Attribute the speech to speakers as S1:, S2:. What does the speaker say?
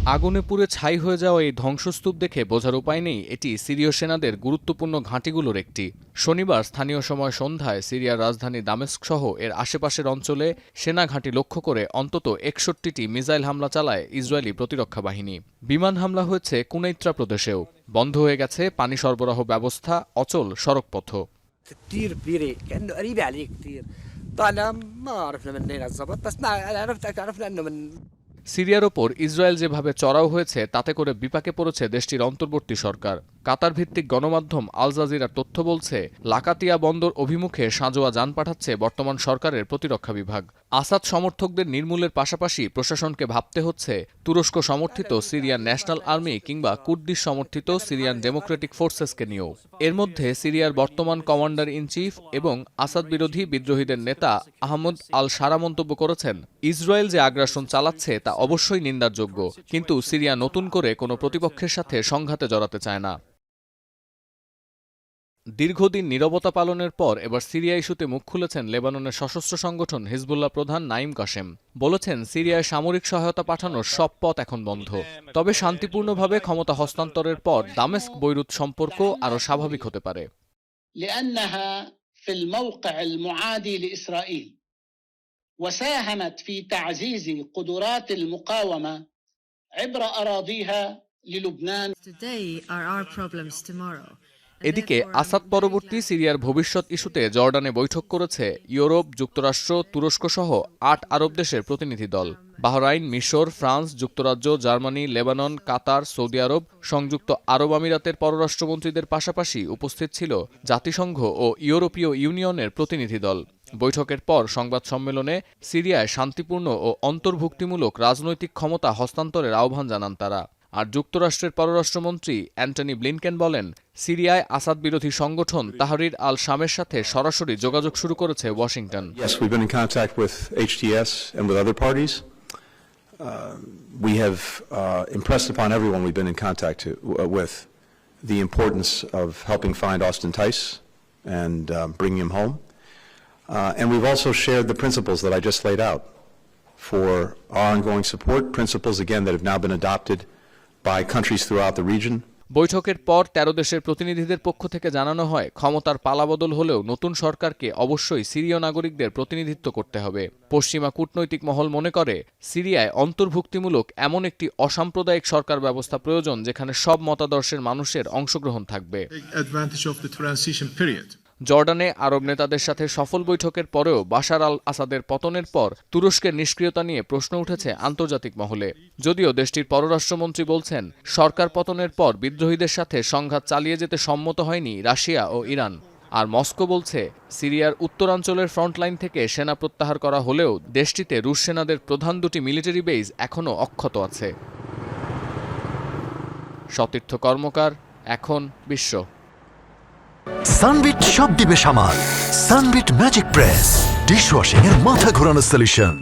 S1: আগুনে পুড়ে ছাই হয়ে যাওয়া এই ধ্বংসস্তূপ দেখে বোঝার উপায় নেই এটি সিরীয় সেনাদের গুরুত্বপূর্ণ ঘাঁটিগুলোর একটি। শনিবার স্থানীয় সময় সন্ধ্যায় সিরিয়ার রাজধানী দামেস্ক সহ এর আশেপাশের অঞ্চলে সেনা ঘাঁটি লক্ষ্য করে অন্তত 61টি মিসাইল হামলা চালায় ইসরায়েলি প্রতিরক্ষা বাহিনী। বিমান হামলা হয়েছে কুনাইত্রা প্রদেশেও। বন্ধ হয়ে গেছে পানি সরবরাহ ব্যবস্থা, অচল সড়কপথ।
S2: كتير كبيرة كأنه قريبة عليه كتير. طالع ما عرفنا من وين بالضبط بس عرفنا انه من
S1: সিরিয়ার ওপর ইসরায়েল যেভাবে চড়াও হয়েছে তাতে করে বিপাকে পড়েছে দেশটির অন্তর্বর্তী সরকার। কাতার ভিত্তিক গণমাধ্যম আল জাজিরার তথ্য বলছে, লাকাতিয়া বন্দর অভিমুখে সাঁজোয়া যান পাঠাচ্ছে বর্তমান সরকারের প্রতিরক্ষা বিভাগ। আসাদ সমর্থকদের নির্মূলের পাশাপাশি প্রশাসনকে ভাবতে হচ্ছে তুরস্ক সমর্থিত সিরিয়ান ন্যাশনাল আর্মি কিংবা কুর্দিশ সমর্থিত সিরিয়ান ডেমোক্রেটিক ফোর্সেসকে নিয়েও। এর মধ্যে সিরিয়ার বর্তমান কমান্ডার ইন চিফ এবং আসাদ বিরোধী বিদ্রোহীদের নেতা আহমদ আল সারা মন্তব্য করেছেন, ইসরায়েল যে আগ্রাসন চালাচ্ছে তা অবশ্যই নিন্দার যোগ্য, কিন্তু সিরিয়া নতুন করে কোনো প্রতিপক্ষের সাথে সংঘাতে জড়াতে চায় না। দীর্ঘদিন নীরবতা পালনের পর এবার সিরিয়া ইস্যুতে মুখ খুলেছেন লেবাননের সশস্ত্র সংগঠন হিজবুল্লাহ প্রধান নাইম কাশেম। বলেছেন, সিরিয়ায় সামরিক সহায়তা পাঠানোর সব পথ এখন বন্ধ। তবে শান্তিপূর্ণভাবে ক্ষমতা হস্তান্তরের পর দামেস্ক বৈরুত সম্পর্ক আরও স্বাভাবিক হতে পারে।
S3: وساهمت في تعزيز قدرات المقاومة عبر أراضيها للبنان.
S4: Today are our problems tomorrow.
S1: এদিকে আসাদ পরবর্তী সিরিয়ার ভবিষ্যৎ ইস্যুতে জর্ডানে বৈঠক করেছে ইউরোপ, যুক্তরাষ্ট্র, তুরস্ক সহ 8 আরব দেশের প্রতিনিধি দল। বাহরাইন, মিশর, ফ্রান্স, যুক্তরাজ্য, জার্মানি, লেবানন, কাতার, সৌদি আরব, সংযুক্ত আরব আমিরাতের পররাষ্ট্রমন্ত্রীদের পাশাপাশি উপস্থিত ছিল জাতিসংঘ ও ইউরোপীয় ইউনিয়নের প্রতিনিধি দল। বৈঠকের পর সংবাদ সম্মেলনে সিরিয়ায় শান্তিপূর্ণ ও অন্তর্ভুক্তিমূলক রাজনৈতিক ক্ষমতা হস্তান্তরের আহ্বান জানান তারা। আর যুক্তরাষ্ট্রের পররাষ্ট্রমন্ত্রী অ্যান্টনি ব্লিনকেন বলেন, সিরিয়ায় আসাদ বিরোধী সংগঠন তাহরির আল শামের সাথে সরাসরি যোগাযোগ শুরু করেছে Washington.
S5: Yes, we've been in contact with HTS and with other parties. We have impressed upon everyone we've been in contact with the importance of helping find Austin Tice and bringing him home. And we've also shared the principles that I just laid out for our ongoing support, principles again that have now been adopted by countries throughout the region.
S1: বৈঠকের পর 13 দেশের প্রতিনিধিদের পক্ষ থেকে জানানো হয়, ক্ষমতার পালাবদল হলেও নতুন সরকারকে অবশ্যই সিরীয় নাগরিকদের প্রতিনিধিত্ব করতে হবে। পশ্চিমা কূটনৈতিক মহল মনে করে, সিরিয়ায় অন্তর্ভুক্তিমূলক এমন একটি অসাম্প্রদায়িক সরকার ব্যবস্থা প্রয়োজন যেখানে সব মতাদর্শের মানুষের অংশগ্রহণ থাকবে। জর্ডানে আরব নেতাদের সাথে সফল বৈঠকের পরেও বাশার আল আসাদের পতনের পর তুরস্কের নিষ্ক্রিয়তা নিয়ে প্রশ্ন উঠেছে আন্তর্জাতিক মহলে। যদিও দেশটির পররাষ্ট্রমন্ত্রী বলছেন, সরকার পতনের পর বিদ্রোহীদের সাথে সংঘাত চালিয়ে যেতে সম্মত হয়নি রাশিয়া ও ইরান। আর মস্কো বলছে, সিরিয়ার উত্তরাঞ্চলের ফ্রন্টলাইন থেকে সেনা প্রত্যাহার করা হলেও দেশটিতে রুশ সেনাদের প্রধান দুটি মিলিটারি বেজ এখনও অক্ষত আছে। সতীর্থ কর্মকার, এখন বিশ্ব।
S6: সানবিট সব দিবে সামাল। সানবিট ম্যাজিক প্রেস ডিশওয়াশিং এর মাথা ঘোরানো সলিউশন।